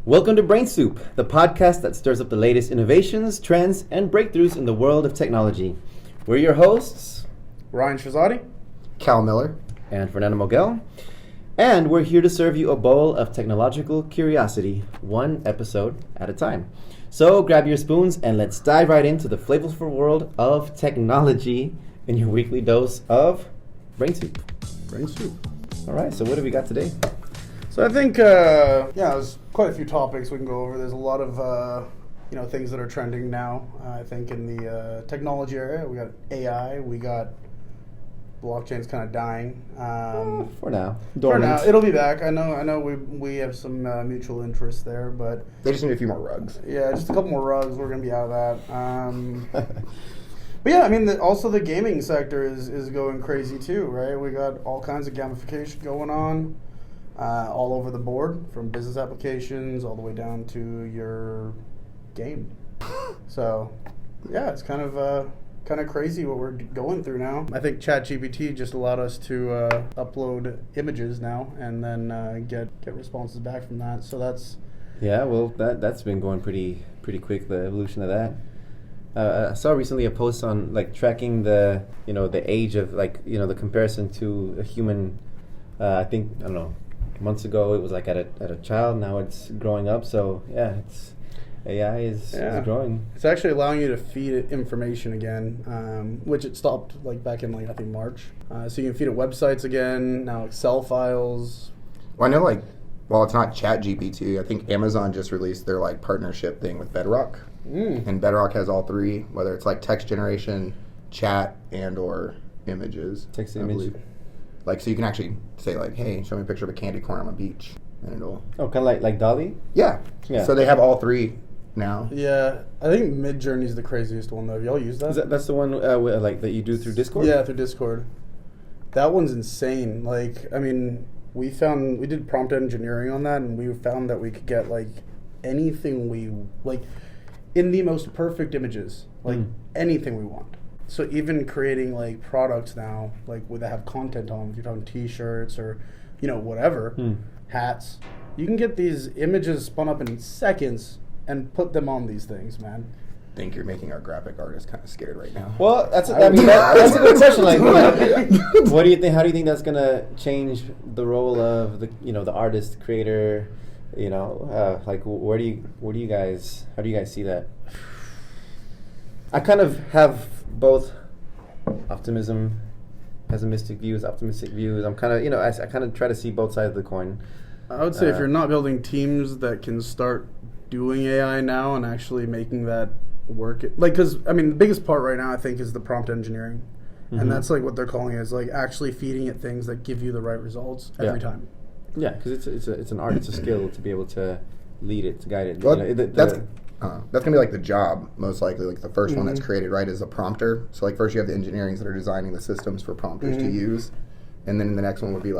Welcome to BrainSoup, the podcast that stirs up the latest innovations, trends, and breakthroughs in the world of technology. We're your hosts, Ryan Shazadi, Cal Miller, and Fernando Mogel, and we're here to serve you a bowl of technological curiosity, one episode at a time. So grab your spoons and let's dive right into the flavorful world of technology in your weekly dose of BrainSoup. BrainSoup. All right, so what do we got today? So I think, there's quite a few topics we can go over. There's a lot of, things that are trending now. I think in the technology area, we got AI, we got blockchain's kind of dying. For now. For now, it'll be back. I know. We have some mutual interest there, but they just need a few more rugs. Yeah, just a couple more rugs. We're gonna be out of that. But yeah, I mean, also the gaming sector is going crazy too, right? We got all kinds of gamification going on. All over the board, from business applications all the way down to your game. So, yeah, it's kind of crazy what we're going through now. I think ChatGPT just allowed us to upload images now and then get responses back from that. So that's that's been going pretty quick, the evolution of that. I saw recently a post on tracking the age of the comparison to a human. I don't know. Months ago, it was at a child. Now it's growing up. So AI is growing. It's actually allowing you to feed it information again, which it stopped back in I think March. So you can feed it websites again. Now Excel files. Well, I know while it's not ChatGPT, I think Amazon just released their partnership thing with Bedrock, and Bedrock has all three, whether it's text generation, chat, and or images. Text image. So you can actually say hey, show me a picture of a candy corn on a beach, and it'll. Oh, kind of like DALL-E. Yeah. So they have all three now. Yeah, I think Midjourney is the craziest one though. Have y'all used that? That's the one that you do through Discord? Yeah, through Discord. That one's insane. We did prompt engineering on that, and we found that we could get anything we in the most perfect images, anything we want. So even creating products now, where they have content on, if you're talking T-shirts or, whatever, hats, you can get these images spun up in seconds and put them on these things, man. I think you're making our graphic artist kind of scared right now. Well, that's a good question. What do you think? How do you think that's gonna change the role of the artist, creator? How do you guys see that? I kind of have both optimism, pessimistic views, optimistic views. I'm kind of, I kind of try to see both sides of the coin. I would say if you're not building teams that can start doing AI now and actually making that work, because the biggest part right now I think is the prompt engineering, and that's what they're calling it, is actually feeding it things that give you the right results every time. Yeah, because it's an art, it's a skill to be able to lead it, to guide it. Well, that's gonna be the job most likely. The first one that's created, right, is a prompter. So first you have the engineers that are designing the systems for prompters to use, and then the next one would be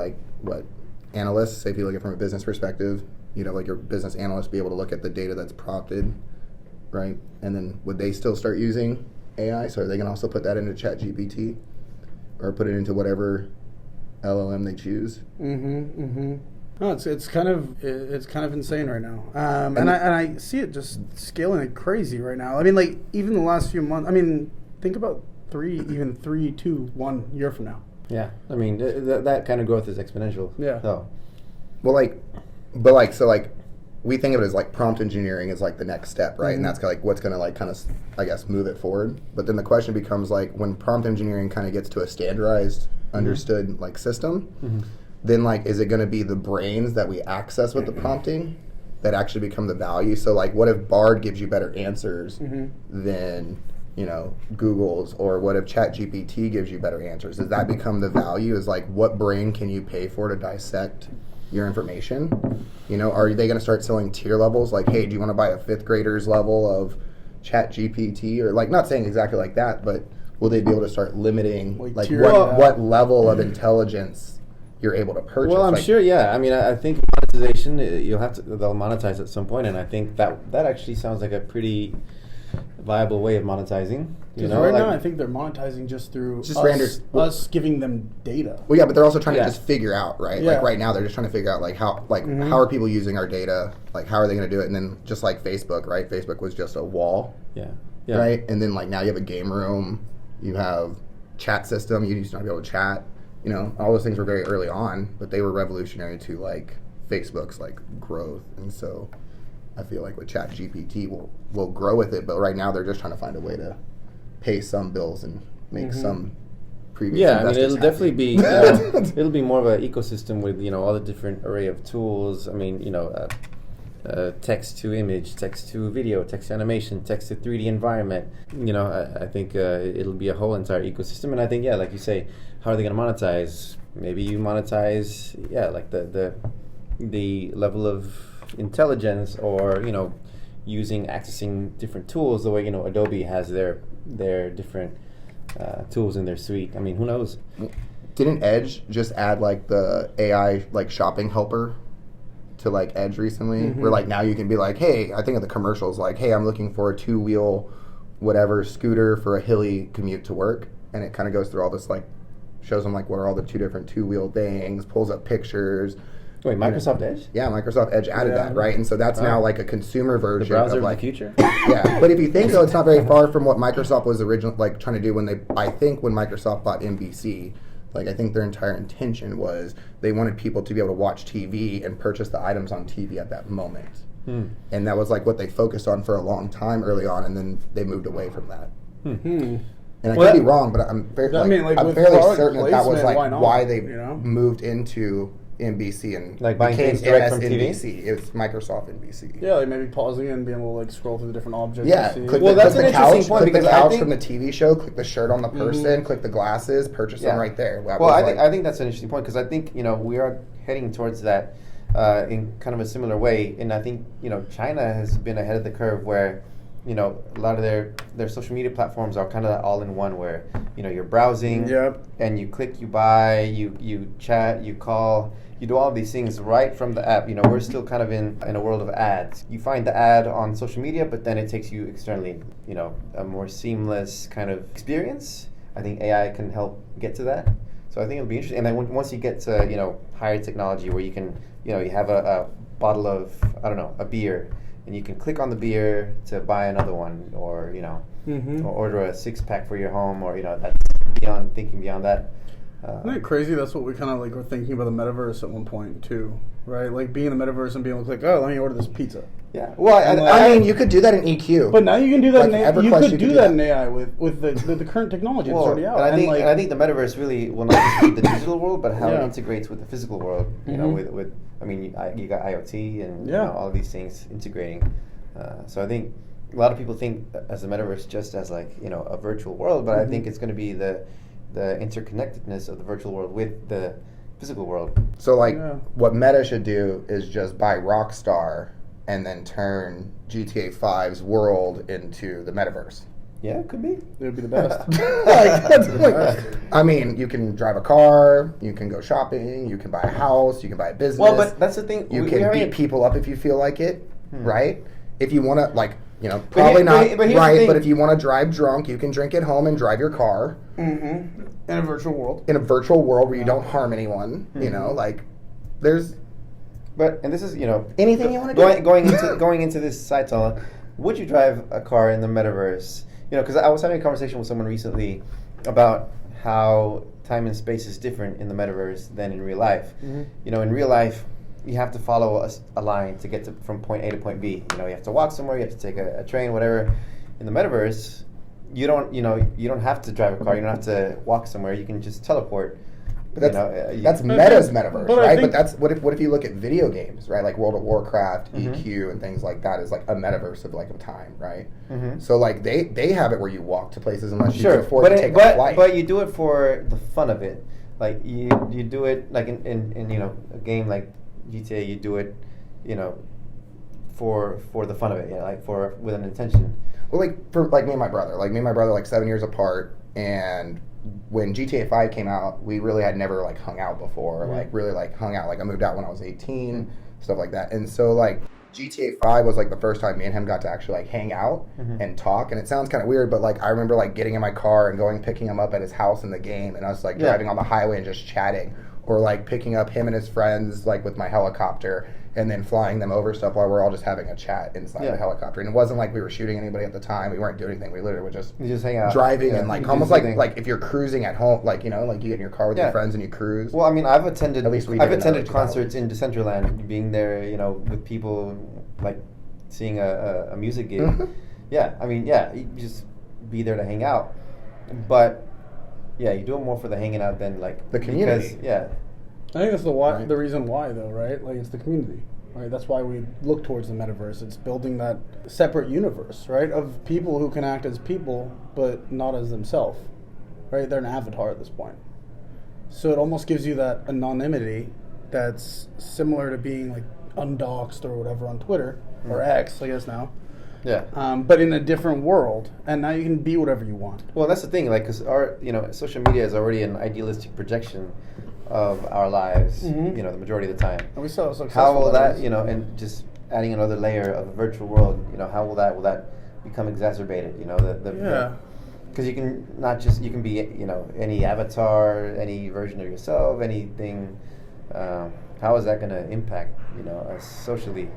analysts. Say if you look at it from a business perspective, your business analysts be able to look at the data that's prompted, right? And then would they still start using AI? So they can also put that into ChatGPT or put it into whatever LLM they choose. No, it's kind of insane right now, and I see it just scaling like crazy right now. Even the last few months. Think about 3, 2, 1 year from now. Yeah, that kind of growth is exponential. Yeah. So, we think of it as prompt engineering is the next step, right? And that's what's going to kind of I guess move it forward. But then the question becomes when prompt engineering kind of gets to a standardized, understood system. Then is it going to be the brains that we access with the prompting that actually become the value? So what if Bard gives you better answers than Google's, or what if ChatGPT gives you better answers? Does that become the value? Is what brain can you pay for to dissect your information? Are they going to start selling tier levels? Hey, do you want to buy a 5th grader's level of ChatGPT? Or not saying exactly like that, but will they be able to start limiting what level of intelligence you're able to purchase? Well, I'm sure, yeah. I think monetization, they'll monetize at some point, and I think that actually sounds like a pretty viable way of monetizing. You Because know, right like, now, I think they're monetizing just through Just us giving them data. Well, yeah, but they're also trying Yeah. to just figure out, right? Yeah. Like right now, they're just trying to figure out like how how are people using our data? Like how are they going to do it? And then just like Facebook, right? Facebook was just a wall, yeah, right? And then like now you have a game room, you have chat system. You used to not be able to chat. You know, all those things were very early on, but they were revolutionary to like Facebook's like growth. And so I feel like with Chat GPT will grow with it, but right now they're just trying to find a way to pay some bills and make some previous yeah. I mean, investors it'll happy. definitely be it'll be more of an ecosystem with all the different array of tools. I mean, text to image, text to video, text to animation, text to 3D environment. I think it'll be a whole entire ecosystem, and I think like you say, how are they going to monetize? Maybe you monetize like the level of intelligence, or accessing different tools the way Adobe has their different tools in their suite. I mean, who knows? Didn't Edge just add like the AI like shopping helper to like Edge recently? Where like now you can be like, hey, I think of the commercials like, hey, I'm looking for a 2-wheel whatever scooter for a hilly commute to work, and it kind of goes through all this like shows them like what are all the 2 different 2-wheel things, pulls up pictures. Wait, Microsoft Edge? Yeah, Microsoft Edge added that, right? And so that's now like a consumer The version browser of like of the future? yeah, but if you think so, it's not very far from what Microsoft was originally like trying to do when when Microsoft bought NBC. Like I think their entire intention was they wanted people to be able to watch TV and purchase the items on TV at that moment. And that was like what they focused on for a long time early on, and then they moved away from that. And I could be wrong, but I'm I'm fairly certain that was like why they moved into NBC and like buying became things direct from MSNBC. It's Microsoft NBC. Yeah, like maybe pausing it and being able to like scroll through the different objects. Yeah, and see. click Well, the, that's click an the interesting couch, point click the because I couch think- from the TV show, click the shirt on the person, click the glasses, purchase them right there. That Well, was I think that's an interesting point, because I think we are heading towards that in kind of a similar way, and I think China has been ahead of the curve where a lot of their social media platforms are kind of all in one, where you're browsing and you click, you buy, you chat, you call. You do all of these things right from the app. We're still kind of in a world of ads. You find the ad on social media, but then it takes you externally, a more seamless kind of experience. I think AI can help get to that. So I think it'll be interesting. And then once you get to, higher technology where you can, you have a bottle of, I don't know, a beer, and you can click on the beer to buy another one, or, or order a 6-pack for your home, or, that's thinking beyond that. Isn't it crazy? That's what we kind of like were thinking about the metaverse at one point too, right? Like being in the metaverse and being able to click, oh, let me order this pizza. Yeah. Well, I mean, you could do that in EQ. But now you can do that. Like You EverQuest, could you do that in AI with the current technology that's already out. And I think the metaverse really will not just be the digital world, but how it integrates with the physical world. With I mean, you got IoT and all of these things integrating. So I think a lot of people think as the metaverse just as like a virtual world, but I think it's going to be the interconnectedness of the virtual world with the physical world. So like what Meta should do is just buy Rockstar and then turn GTA 5's world into the metaverse. Yeah, it could be. It would be the best. I mean, you can drive a car, you can go shopping, you can buy a house, you can buy a business. Well, but that's the thing. You can beat people up if you feel like it, right? If you want to, like, probably not right, but if you want to drive drunk, you can drink at home and drive your car. In a virtual world. In a virtual world where you don't harm anyone, like, there's... But, and this is, anything you want to do. Going into this side tunnel, would you drive a car in the metaverse? Because I was having a conversation with someone recently about how time and space is different in the metaverse than in real life. In real life, you have to follow a line to get from point A to point B. You have to walk somewhere, you have to take a train, whatever. In the metaverse, you don't have to drive a car, you don't have to walk somewhere, you can just teleport. But that's Meta's metaverse, right? But that's what if you look at video games, right? Like World of Warcraft, EQ, and things like that is like a metaverse of like a time, right? So like they have it where you walk to places unless you can afford to take a flight. But you do it for the fun of it. Like you do it like in a game like GTA, you do it, for the fun of it, like with an intention. Well, like for me and my brother, like 7 years apart, and when GTA 5 came out, we really had never like hung out before, like really like hung out. Like I moved out when I was 18, stuff like that, and so like GTA 5 was like the first time me and him got to actually like hang out and talk, and it sounds kind of weird, but like I remember like getting in my car and going picking him up at his house in the game, and us like driving on the highway and just chatting, or like picking up him and his friends like with my helicopter and then flying them over stuff while we're all just having a chat inside the helicopter. And it wasn't like we were shooting anybody at the time. We weren't doing anything. We literally were just hang out, driving and like almost like if you're cruising at home, like you know, like you get in your car with your friends and you cruise. Well, I mean, I've attended concerts in Decentraland, being there, you know, with people, like seeing a music gig. Yeah, I mean, you just be there to hang out, but you do it more for the hanging out than like the community. I think that's the reason why, though, right? Like, it's the community, right? That's why we look towards the metaverse. It's building that separate universe, right, of people who can act as people, but not as themselves, right? They're an avatar at this point. So it almost gives you that anonymity that's similar to being, like, undoxed or whatever on Twitter, or X, I guess now. But in a different world, and now you can be whatever you want. Well, that's the thing, like, because social media is already an idealistic projection of our lives, you know, the majority of the time. And we saw how will that, you know, and just adding another layer of a virtual world, you know, how will that become exacerbated, you know, because you can be, you know, any avatar, any version of yourself, anything. How is that going to impact, you know, us socially?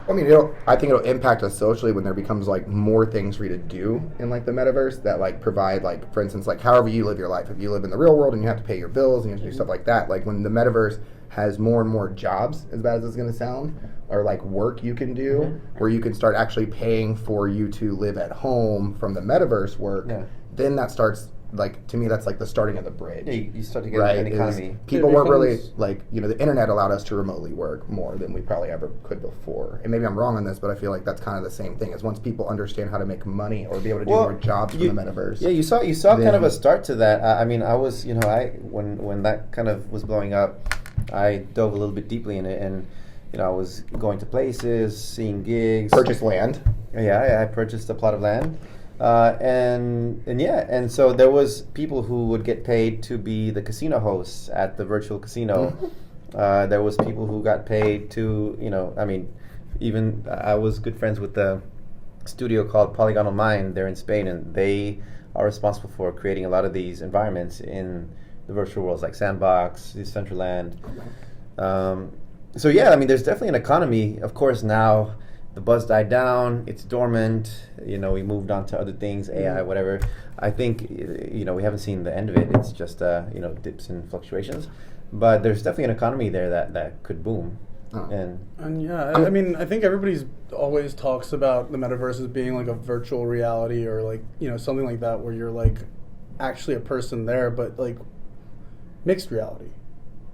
I mean, I think it'll impact us socially when there becomes like more things for you to do in like the metaverse that like provide, like, for instance, like however you live your life. If you live in the real world and you have to pay your bills and you have to do stuff like that, like when the metaverse has more and more jobs, as bad as it's going to sound, or like work you can do, where you can start actually paying for you to live at home from the metaverse work, then that starts, like, to me, that's like the starting of the bridge. Yeah, you start to get an economy. People weren't really, like, you know, the internet allowed us to remotely work more than we probably ever could before. And maybe I'm wrong on this, but I feel like that's kind of the same thing, is once people understand how to make money or be able to do more jobs from the metaverse. Yeah, you saw kind of a start to that. I mean, I was, you know, when that kind of was blowing up, I dove a little bit deeply in it, and, you know, I was going to places, seeing gigs. Purchase land. Yeah, I purchased a plot of land. And so there was people who would get paid to be the casino hosts at the virtual casino. There was people who got paid to, you know, I mean, even I was good friends with the studio called Polygonal Mind. They're in Spain, and they are responsible for creating a lot of these environments in the virtual worlds, like Sandbox, Decentraland. So yeah, I mean, there's definitely an economy. Of course, now the buzz died down, it's dormant, you know, we moved on to other things, AI, whatever. I think, you know, we haven't seen the end of it. It's just, you know, dips and fluctuations. But there's definitely an economy there that could boom. And yeah, I mean, I think everybody's always talks about the metaverse as being like a virtual reality, or like, you know, something like that, where you're like actually a person there, but like mixed reality.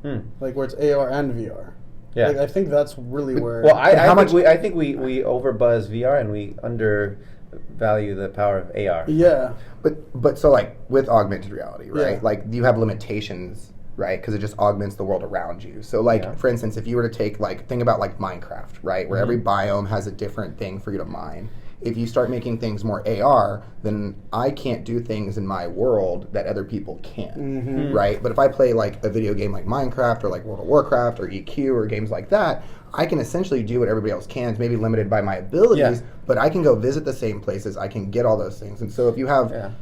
Like where it's AR and VR. Yeah, like, I think that's really where. Well, I think we overbuzz VR and we undervalue the power of AR. Yeah, but so like with augmented reality, right? Yeah. Like you have limitations, right? Because it just augments the world around you. So like for instance, if you were to take think about like Minecraft, right, where every biome has a different thing for you to mine. If you start making things more AR, then I can't do things in my world that other people can, right? But if I play like a video game like Minecraft or like World of Warcraft or EQ or games like that, I can essentially do what everybody else can. It's maybe limited by my abilities, but I can go visit the same places. I can get all those things. And so if you have,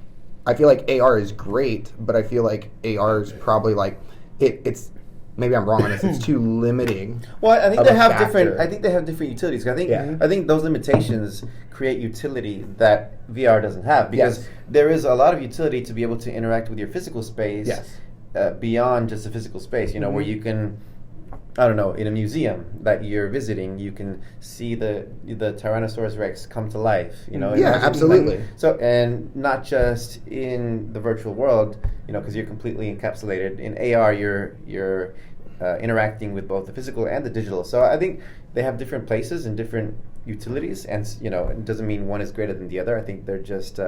I feel like AR is great, but I feel like AR is probably like, it's, maybe I'm wrong on this. It's too limiting. Well, I think they have different. I think they have different utilities. I think those limitations create utility that VR doesn't have, because there is a lot of utility to be able to interact with your physical space beyond just the physical space. You know, where you can, I don't know, in a museum that you're visiting, you can see the Tyrannosaurus Rex come to life. You know, absolutely. So, and not just in the virtual world, you know, because you're completely encapsulated in AR. You're interacting with both the physical and the digital. So I think they have different places and different utilities, and you know, it doesn't mean one is greater than the other. I think they're just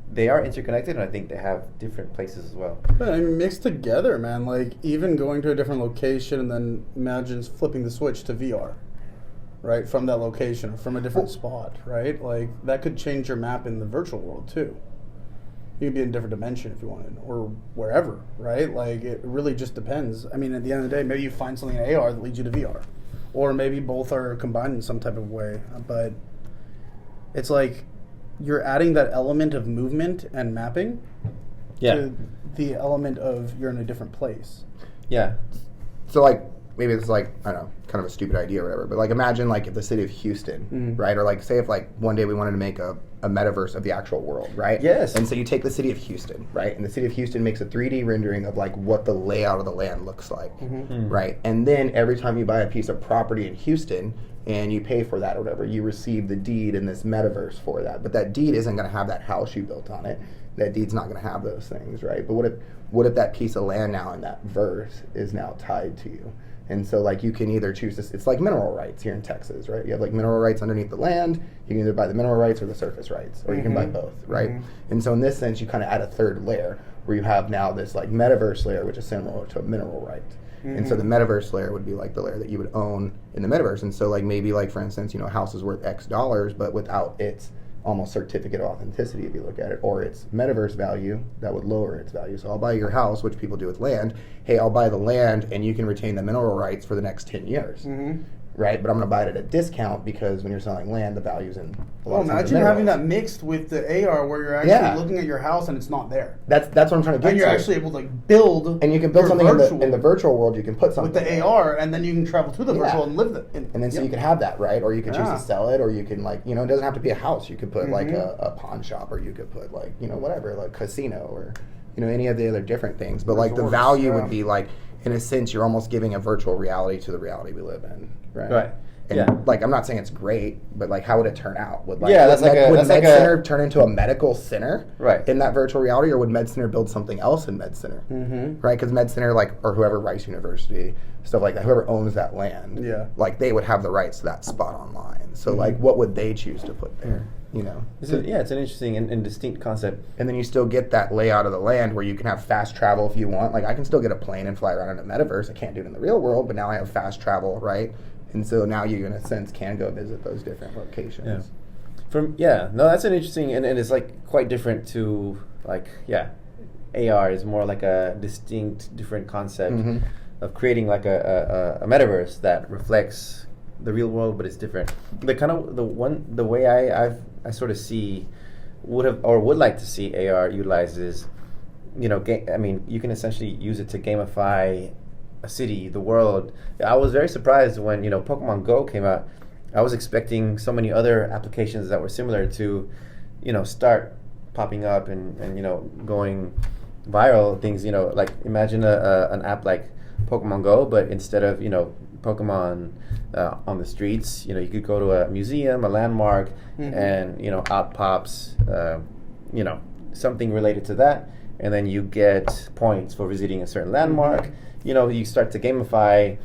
they are interconnected, and I think they have different places as well. But I mean, mixed together, man. Like even going to a different location, and then imagine flipping the switch to VR, right, from that location or from a different spot, right? Like that could change your map in the virtual world too. You could be in a different dimension if you wanted, or wherever, right? Like it really just depends. I mean, at the end of the day, maybe you find something in AR that leads you to VR. or maybe both are combined in some type of way. But it's like you're adding that element of movement and mapping to the element of you're in a different place. Yeah. So like maybe it's like, I don't know, kind of a stupid idea or whatever, but like imagine like if the city of Houston, right? Or like say if like one day we wanted to make a metaverse of the actual world, right? Yes. And so you take the city of Houston, right? And the city of Houston makes a 3D rendering of like what the layout of the land looks like, right? And then every time you buy a piece of property in Houston and you pay for that or whatever, you receive the deed in this metaverse for that. But that deed isn't going to have that house you built on it. That deed's not going to have those things, right? But what if that piece of land now in that verse is now tied to you? And so, like, you can either choose this. It's like mineral rights here in Texas, right? You have, like, mineral rights underneath the land. You can either buy the mineral rights or the surface rights, or you can buy both, right? And so, in this sense, you kind of add a third layer where you have now this, like, metaverse layer, which is similar to a mineral right. And so, the metaverse layer would be, like, the layer that you would own in the metaverse. And so, like, maybe, like, for instance, you know, a house is worth X dollars, but without its almost certificate of authenticity if you look at it, or its metaverse value, that would lower its value. So I'll buy your house, which people do with land. Hey, I'll buy the land and you can retain the mineral rights for the next 10 years. Right? But I'm going to buy it at a discount because when you're selling land, the value's in a lot of times imagine having that mixed with the AR where you're actually looking at your house and it's not there. That's what I'm trying to get And you're actually able to like build. And you can build something in the virtual world. You can put something with the AR, and then you can travel to the virtual and live it. And then so you can have that, right? Or you can choose to sell it, or you can like, you know, it doesn't have to be a house. You could put like a pawn shop, or you could put like, you know, whatever, like casino, or, you know, any of the other different things. But like the value would be like, in a sense, you're almost giving a virtual reality to the reality we live in, right? Right. And like, I'm not saying it's great, but like, how would it turn out? Would like, would Med Center turn into a medical center, right, in that virtual reality, or would Med Center build something else in Med Center, right? Because Med Center, like, or whoever Rice University, stuff like that, whoever owns that land, like, they would have the rights to that spot online. So like, what would they choose to put there? You know, it's an interesting and distinct concept. And then you still get that layout of the land where you can have fast travel if you want. Like, I can still get a plane and fly around in a metaverse. I can't do it in the real world, but now I have fast travel, right? And so now you, in a sense, can go visit those different locations. That's an interesting, and it's like quite different to like, AR is more like a distinct, different concept of creating like a metaverse that reflects the real world, but it's different. The way I sort of see would like to see AR utilized is, you know, you can essentially use it to gamify a city, the world. I was very surprised when, you know, Pokemon Go came out. I was expecting so many other applications that were similar to, you know, start popping up and you know, going viral. Things, you know, like imagine an app like Pokemon Go, but instead of, you know, Pokemon on the streets, you know, you could go to a museum, a landmark, and, you know, out pops, you know, something related to that, and then you get points for visiting a certain landmark. You know, you start to gamify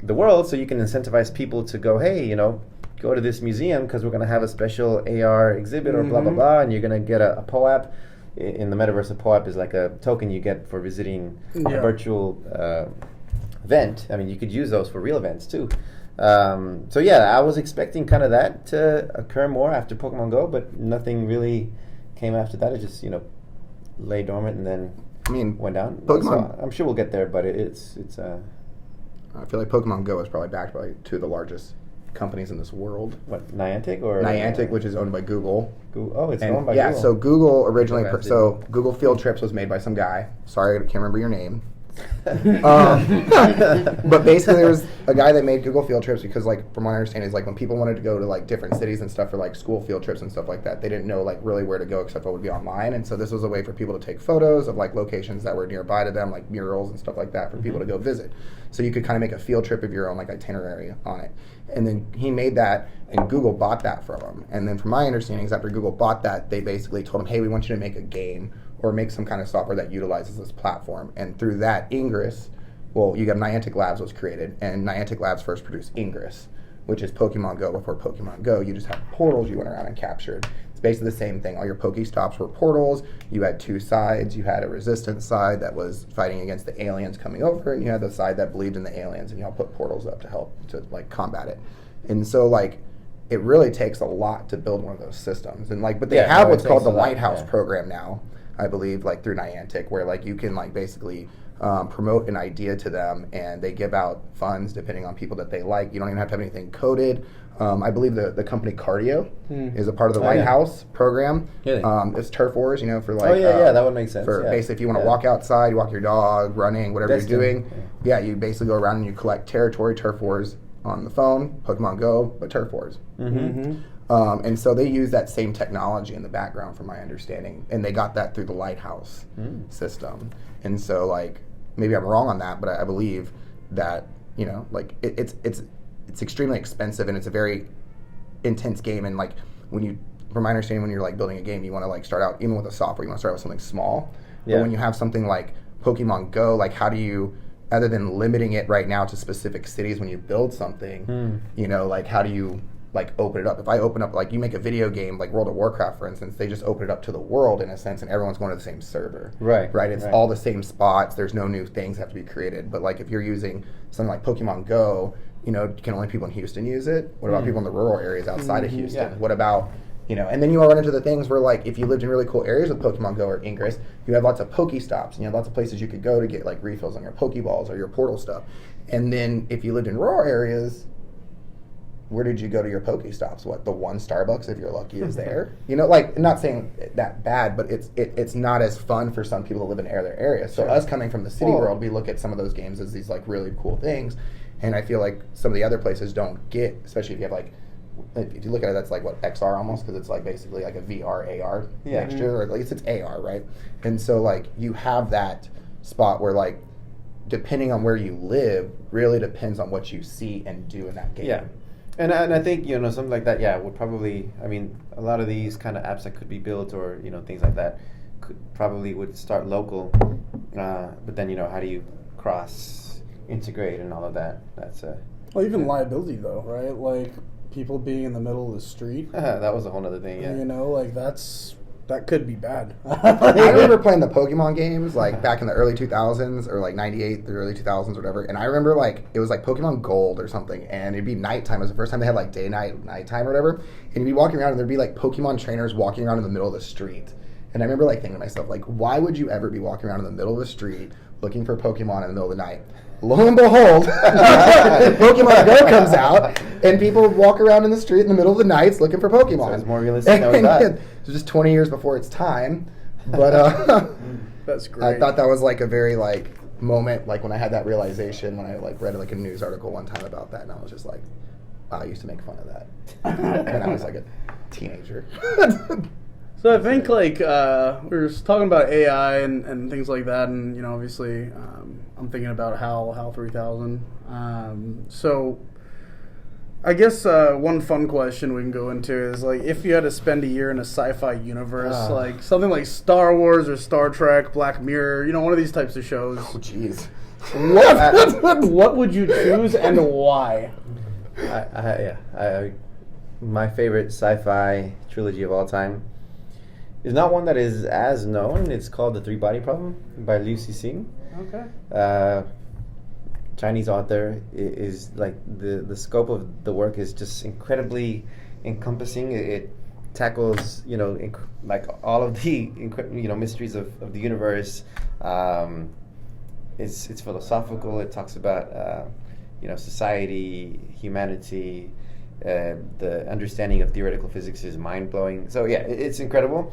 the world, so you can incentivize people to go, hey, you know, go to this museum because we're going to have a special AR exhibit or blah, blah, blah, and you're going to get a POAP. In the metaverse, a POAP is like a token you get for visiting a virtual event. I mean, you could use those for real events too. I was expecting kind of that to occur more after Pokemon Go, but nothing really came after that. It just, you know, lay dormant and then went down. Pokemon. So I'm sure we'll get there, but it's. I feel like Pokemon Go is probably backed by two of the largest companies in this world. What, Niantic or Niantic, which is owned by Google. It's owned by Google. Yeah, so Google originally. So Google Field Trips was made by some guy. Sorry, I can't remember your name. But basically, there was a guy that made Google Field Trips because, like, from what I understand, is like when people wanted to go to like different cities and stuff for like school field trips and stuff like that, they didn't know like really where to go except what would be online. And so this was a way for people to take photos of like locations that were nearby to them, like murals and stuff like that, for people to go visit. So you could kind of make a field trip of your own, like itinerary on it. And then he made that, and Google bought that from him. And then from my understanding is after Google bought that, they basically told him, hey, we want you to make a game or make some kind of software that utilizes this platform. And through that, Ingress, you got Niantic Labs was created, and Niantic Labs first produced Ingress, which is Pokemon Go before Pokemon Go. You just have portals you went around and captured. It's basically the same thing. All your Pokestops were portals. You had two sides. You had a resistance side that was fighting against the aliens coming over, and you had the side that believed in the aliens, and you all put portals up to help to like combat it. And so like, it really takes a lot to build one of those systems. And like, but they have what's called the Lighthouse program now, I believe, like through Niantic, where like you can like basically promote an idea to them, and they give out funds depending on people that they like. You don't even have to have anything coded. I believe the company Cardio is a part of the White House program. It's turf wars, for like. That would make sense. For basically, if you want to walk outside, you walk your dog, running, whatever you're doing. Yeah, you basically go around and you collect territory. Turf wars on the phone, Pokemon Go, but turf wars. And so they use that same technology in the background, from my understanding, and they got that through the Lighthouse system. And so, like, maybe I'm wrong on that, but I believe that like it's extremely expensive, and it's a very intense game. And like from my understanding, when you're like building a game, you want to like start out, even with a software, you want to start with something small. But when you have something like Pokemon Go, like how do you, other than limiting it right now to specific cities, when you build something, like how do you like open it up? If I open up, like you make a video game like World of Warcraft, for instance, they just open it up to the world in a sense, and everyone's going to the same server. Right. It's all the same spots. There's no new things have to be created. But like if you're using something like Pokemon Go, can only people in Houston use it? What about people in the rural areas outside of Houston? What about, and then you all run into the things where, like, if you lived in really cool areas with Pokemon Go or Ingress, you have lots of Pokestops, and you have lots of places you could go to get, like, refills on your Pokeballs or your Portal stuff. And then if you lived in rural areas, where did you go to your Pokestops? What, the one Starbucks, if you're lucky, is there? Like, not saying that bad, but it's not as fun for some people to live in other areas. So us coming from the city world, we look at some of those games as these, like, really cool things. And I feel like some of the other places don't get, especially if you have like, if you look at it, that's like what, XR almost, because it's like basically like a VR, AR mixture, or at least it's AR, right? And so like you have that spot where like, depending on where you live, really depends on what you see and do in that game. Yeah. And I think, something like that, would probably, a lot of these kind of apps that could be built or, things like that would start local. But then, how do you cross integrate and all of that? That's well, even liability though, right? Like people being in the middle of the street. That was a whole other thing. Like that could be bad. I remember playing the Pokemon games like back in the early 2000s or like 98 through early 2000s or whatever, and I remember like it was like Pokemon Gold or something, and it'd be nighttime. It was the first time they had like nighttime or whatever, and you'd be walking around and there'd be like Pokemon trainers walking around in the middle of the street. And I remember like thinking to myself, like, why would you ever be walking around in the middle of the street looking for Pokemon in the middle of the night? Lo and behold, Pokemon Go comes out, and people walk around in the street in the middle of the nights looking for Pokemon. So it's more realistic than that. It's just 20 years before its time. But that's great. I thought that was like a very like moment, like when I had that realization, when I like read like a news article one time about that, and I was just like, wow, I used to make fun of that when I was like a teenager. So I think like we were just talking about AI and things like that, and obviously I'm thinking about HAL 3000. So I guess one fun question we can go into is like if you had to spend a year in a sci-fi universe, like something like Star Wars or Star Trek, Black Mirror, one of these types of shows. Oh jeez. What would you choose and why? My favorite sci-fi trilogy of all time is not one that is as known. It's called The Three-Body Problem by Liu Cixin. Okay. Chinese author. Is like the scope of the work is just incredibly encompassing. It tackles like all of the mysteries of the universe. It's philosophical. It talks about society, humanity. The understanding of theoretical physics is mind-blowing. So yeah, it's incredible.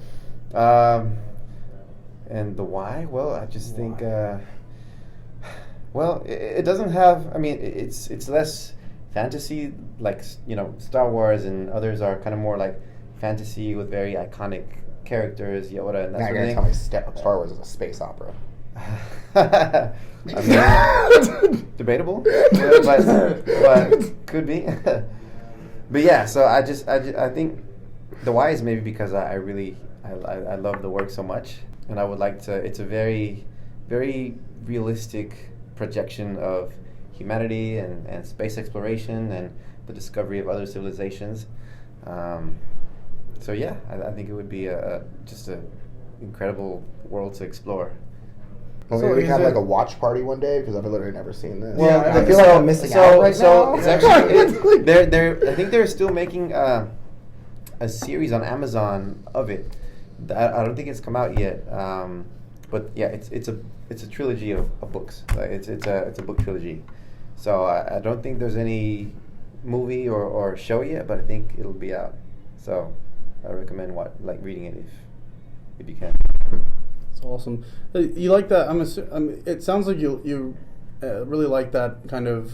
And the why? Well, I just think it doesn't have, it's less fantasy like Star Wars, and others are kind of more like fantasy with very iconic characters, Yoda and that now sort you're of gonna thing. tell me Star Wars is a space opera. Debatable, but could be. But yeah, so I think the why is maybe because I love the work so much, and I would like to. It's a very, very realistic projection of humanity and space exploration and the discovery of other civilizations. So yeah, I think it would be just an incredible world to explore. Well, maybe we can have like a watch party one day because I've literally never seen this. Well, I feel like I'm missing out right now. It's actually I think they're still making a series on Amazon of it. I don't think it's come out yet. but yeah, it's a trilogy of books. Like it's a book trilogy. So I don't think there's any movie or show yet, but I think it'll be out. So I recommend reading it if you can. It's awesome. You like that? It sounds like you really like that kind of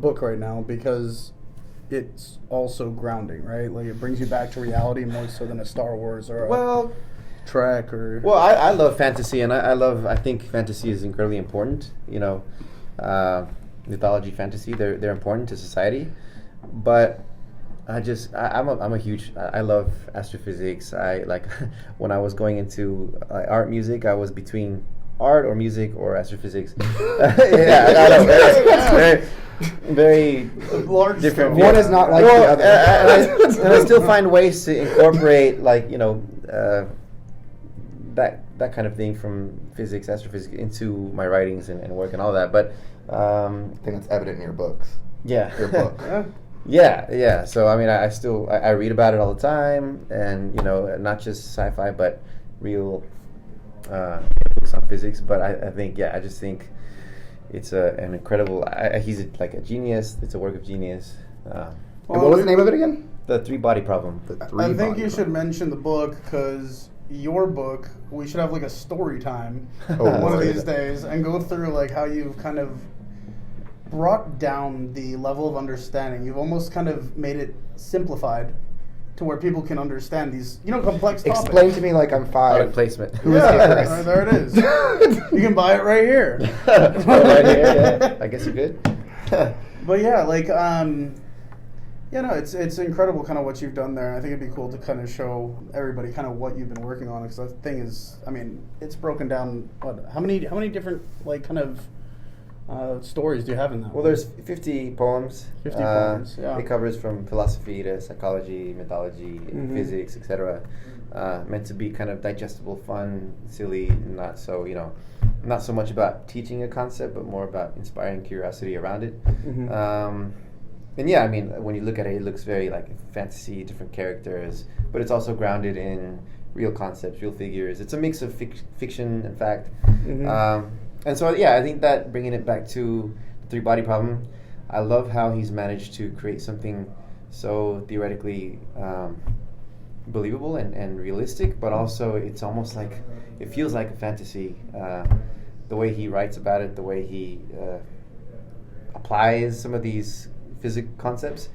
book right now because it's also grounding, right? Like it brings you back to reality more so than a Star Wars or a Trek or. Well, I love fantasy, and I think fantasy is incredibly important. Mythology, fantasy, they're important to society, but I'm a huge. I love astrophysics. I like when I was going into art music, I was between art or music or astrophysics. Yeah, I know. Very large different. One is not like the other. And I still find ways to incorporate that kind of thing from physics, astrophysics into my writings and work and all that. But I think that's evident in your books. Yeah. Your book. Yeah. So I mean, I read about it all the time, and not just sci-fi, but real books on physics. But I just think it's an incredible. He's like a genius. It's a work of genius. What was the name of it again? The Three-Body Problem. I think you should mention the book because your book, we should have like a story time one of these days and go through like how you've kind of brought down the level of understanding. You've almost kind of made it simplified to where people can understand these, complex topics. Explain to me like I'm 5. Product placement. There it is. You can buy it right here. Right here, yeah. I guess you're good. But yeah, like, it's incredible kind of what you've done there. I think it'd be cool to kind of show everybody kind of what you've been working on because the thing is, it's broken down. How many different like kind of stories do you have in that? Well, there's 50 poems. 50 poems, yeah. It covers from philosophy to psychology, mythology, physics, etc. Meant to be kind of digestible, fun, silly, not so much about teaching a concept, but more about inspiring curiosity around it. And yeah, when you look at it, it looks very like fantasy, different characters, but it's also grounded in real concepts, real figures. It's a mix of fiction and fact. And so, yeah, I think that bringing it back to the Three-Body Problem, I love how he's managed to create something so theoretically believable and realistic, but also it's almost like, it feels like a fantasy. The way he writes about it, the way he applies some of these physics concepts,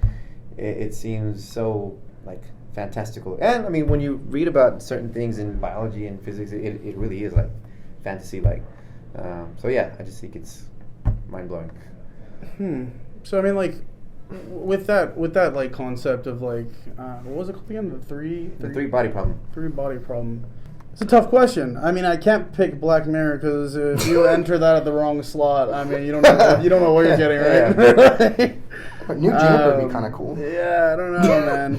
it seems so like fantastical. And when you read about certain things in biology and physics, it really is like fantasy-like. So yeah, I just think it's mind-blowing. So with that like concept of like what was it called again? The three-body problem. Three-body problem. It's a tough question. I can't pick Black Mirror because if you enter that at the wrong slot, you don't know what you're getting, right? New Juniper would be kind of cool. Yeah, I don't know, man.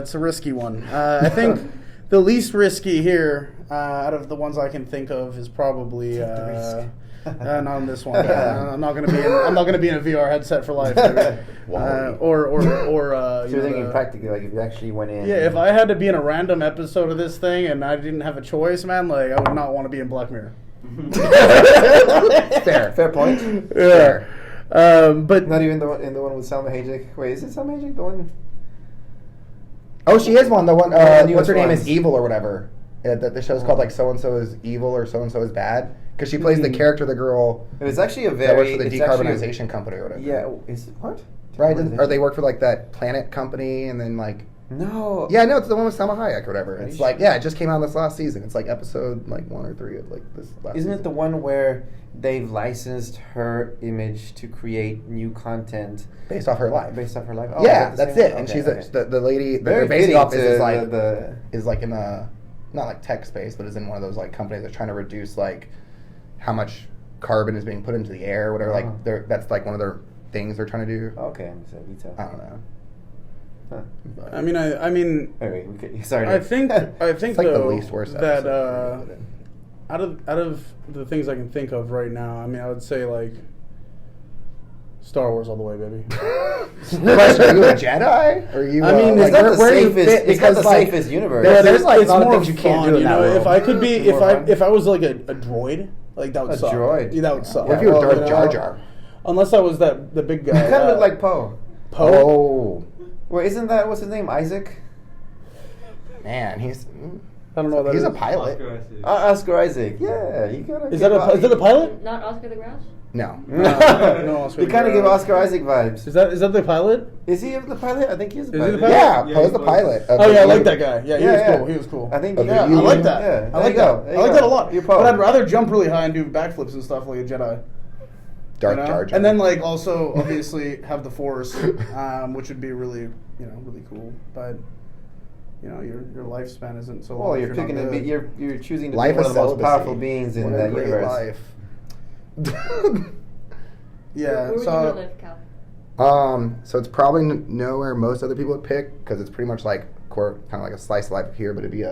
It's a risky one. I think the least risky here, out of the ones I can think of, is probably not on this one. I'm not gonna be in a VR headset for life. Or So you're thinking practically, like if you actually went in. Yeah, if I had to be in a random episode of this thing and I didn't have a choice, man, like I would not want to be in Black Mirror. Fair point. Yeah. Fair. But not even the one with Salma Hayek. Wait, is it Salma Hayek the one? Oh, she is one. The one. What's her name ones. is Evil or whatever. The show's called like so and so is evil or so and so is bad because she plays the character, the girl. It's actually a that works very for the decarbonization company or whatever. Yeah, is it what? Right? Or they work for like that planet company and then like. No. Yeah, no, it's the one with Salma Hayek or whatever. It's like, sure? yeah, it just came out this last season. It's like episode like 1 or 3 of like this last Isn't season. it the one where they've licensed her image to create new content based off her life? Oh, yeah, is that the that's same it. one? And Okay, she's okay. the lady that Very they're basing off fitting is to like is like in a not like tech space, but is in one of those like companies that's trying to reduce like how much carbon is being put into the air, or whatever. Like that's like one of their things they're trying to do. Okay, so detail. I don't know. Huh. I mean. Anyway, sorry. I think it's like though, the least worst that episode. out of the things I can think of right now, I would say like Star Wars all the way, baby. Question, are you a Jedi? Or are you? I mean, It's like, not the where do you safest. fit? It's not the Because, like, safest universe. there's like it's a lot of more things you can't fun, do in you that know. world. If I could be, More fun. if I was like a droid, like that would A suck. droid? Yeah, that would suck. What if you were Well, Darth Jar Jar? Unless I was the big guy. You kind of look like Poe. Poe. Oh, Well, isn't that what's his name? Isaac? man, he's I don't know what that a is. pilot. Oscar Isaac. Yeah, you gotta. Is that a pilot? Not Oscar the Grouch? No. No, Oscar You the kind of give Grouch. Oscar Isaac vibes. Is that the pilot? Is he the pilot? I think he's the Is he pilot. the pilot? Yeah, Yeah, Poe's he the was. pilot. of Oh the yeah, I like Union. that guy. Yeah, he Yeah, was yeah. cool. He was cool. I think. Of the Yeah, I Union. like that. Yeah, I there like you go. that. There I you like go. that a lot. You're Poe. But I'd rather jump really high and do backflips and stuff like a Jedi. Darth you know? Jar Jar. And then like also obviously have the Force, which would be really really cool. But your lifespan isn't so long. Well, if you're picking not to be. good. You're choosing to Life be one is of the most celibacy. powerful beings in What a that great universe. life. Yeah. Where would you So want to live, Cal? So it's probably nowhere most other people would pick because it's pretty much like kind of like a slice of life here, but it'd be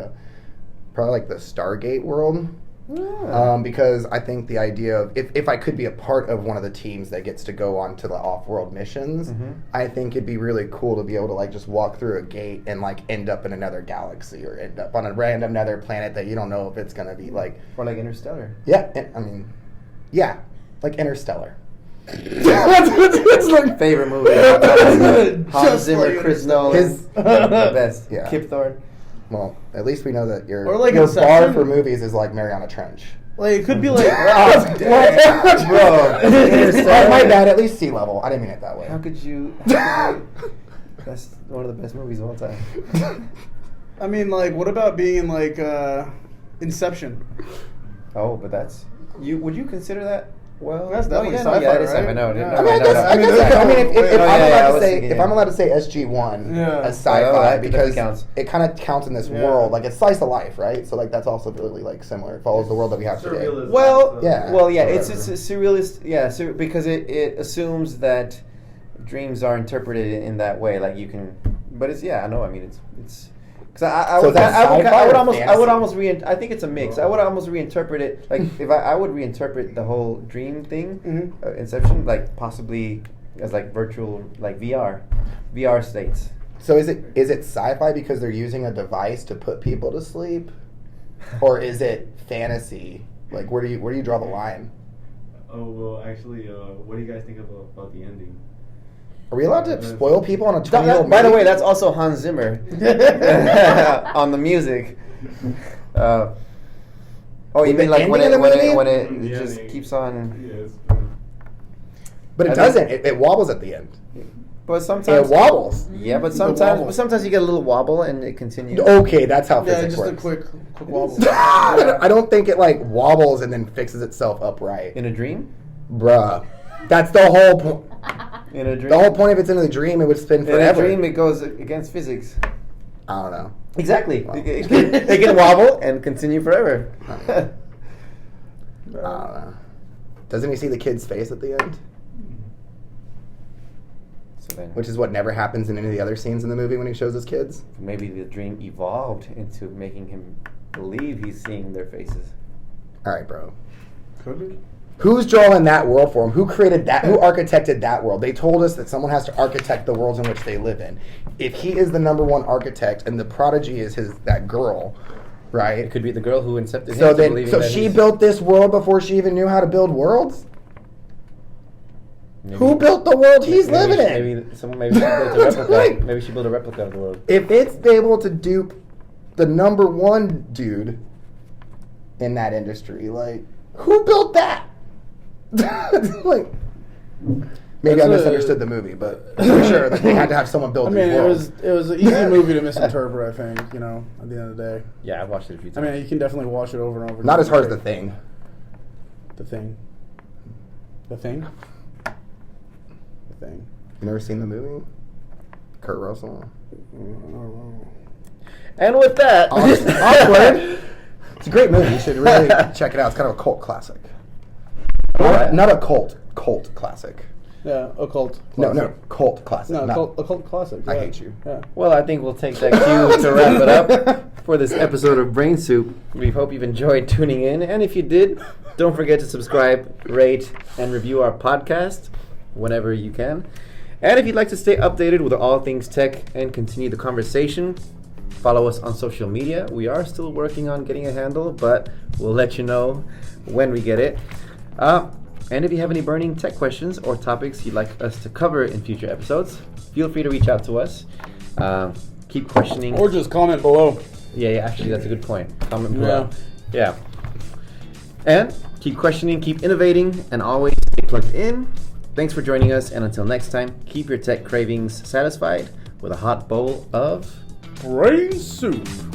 probably like the Stargate world. Yeah. Because I think the idea of if I could be a part of one of the teams that gets to go on to the off-world missions, I think it'd be really cool to be able to like just walk through a gate and like end up in another galaxy or end up on a random another planet that you don't know if it's gonna be like. Or like Interstellar. Yeah, I mean, yeah, like Interstellar. It's like Favorite movie. Hans Just Zimmer, like Chris Nolan. His- the best. Yeah. Kip Thorne. Well, at least we know that your Or like bar Inception. for movies is like Mariana Trench. like it could be like Bro, oh, my bad. At least sea level. I didn't mean it that way. How could you? That's one of the best movies of all time. I mean like what about being in like Inception? Oh, but that's you. Would you consider that? Well, That's definitely yeah, sci-fi, yeah, it is right? sci-fi. No, Yeah. no, I mean, no, no. I guess I mean, if Oh, I'm yeah, allowed I to was say, thinking, if yeah. I'm allowed to say SG1 Yeah. as sci-fi that because definitely counts. it kind of counts in this Yeah. world, like it's slice of life, right? So like that's also really like similar. It follows the world that we have today. Surrealism. Well, Yeah. well, yeah. or It's whatever. a surrealist, yeah, because it assumes that dreams are interpreted in that way. Like you can, but it's I know. I mean, it's because I So would that's I would sci-fi or almost fantasy? I think it's a mix. I would almost reinterpret it like if I would reinterpret the whole dream thing, Inception, like possibly as like virtual like VR states. So is it sci-fi because they're using a device to put people to sleep, or is it fantasy? Like where do you draw the line? Oh well, actually, what do you guys think about the ending? Are we allowed to spoil people on a 20-year-old By the movie? way, that's also Hans Zimmer on the music. Oh, you The mean like when ending of the movie? when it The just ending. keeps on? Yes. But it I think- doesn't. It wobbles at the end. But It sometimes wobbles. Yeah, but wobble. sometimes you get a little wobble and it continues. Okay, that's how Yeah, physics just a works. quick wobble. I don't think it like wobbles and then fixes itself upright. In a dream? Bruh. That's the whole point. In a dream? The whole point if it's in a dream, it would spin In a forever. dream, it goes against physics. I don't know. Exactly. Wow. It can wobble and continue forever. I don't know. Doesn't he see the kid's face at the end? So then, Which is what never happens in any of the other scenes in the movie when he shows his kids. maybe the dream evolved into making him believe he's seeing their faces. Alright, bro. Could be. Who's drawing that world for him? Who created that? Who architected that world? They told us that someone has to architect the worlds in which they live in. If he is the number one architect and the prodigy is that girl, right? It could be the girl who incepted him. So to then, believing so that she he's- built this world before she even knew how to build worlds. Maybe- Who built the world he's maybe living she- in? Maybe she built a replica. Like- Maybe she built a replica of the world. If it's able to dupe the number one dude in that industry, like who built that? Like maybe I That's misunderstood the movie, but I'm pretty sure that they had to have someone build I mean, these worlds. it was an easy movie to misinterpret. I think at the end of the day. Yeah, I've watched it a few I times. mean, you can definitely watch it over and over. Not as hard as The Thing. The Thing. The Thing. The Thing. You never seen the movie? Kurt Russell. And with that, Awkward. It's a great movie. You should really check it out. It's kind of a cult classic. What? Not a cult classic. Yeah, occult. No, classic. cult classic. No, not- occult classic. I yeah. hate you. Yeah. Well, I think we'll take that cue to wrap it up for this episode of Brain Soup. We hope you've enjoyed tuning in, and if you did, don't forget to subscribe, rate, and review our podcast. whenever you can. And if you'd like to stay updated with all things tech and continue the conversation, follow us on social media. We are still working on getting a handle, but we'll let you know when we get it. And if you have any burning tech questions or topics you'd like us to cover in future episodes, feel free to reach out to us. Keep questioning. Or just comment below. Yeah, actually, that's a good point. Comment below. Yeah. And keep questioning, keep innovating, and always stay plugged in. Thanks for joining us, and until next time, keep your tech cravings satisfied with a hot bowl of BrainSoup.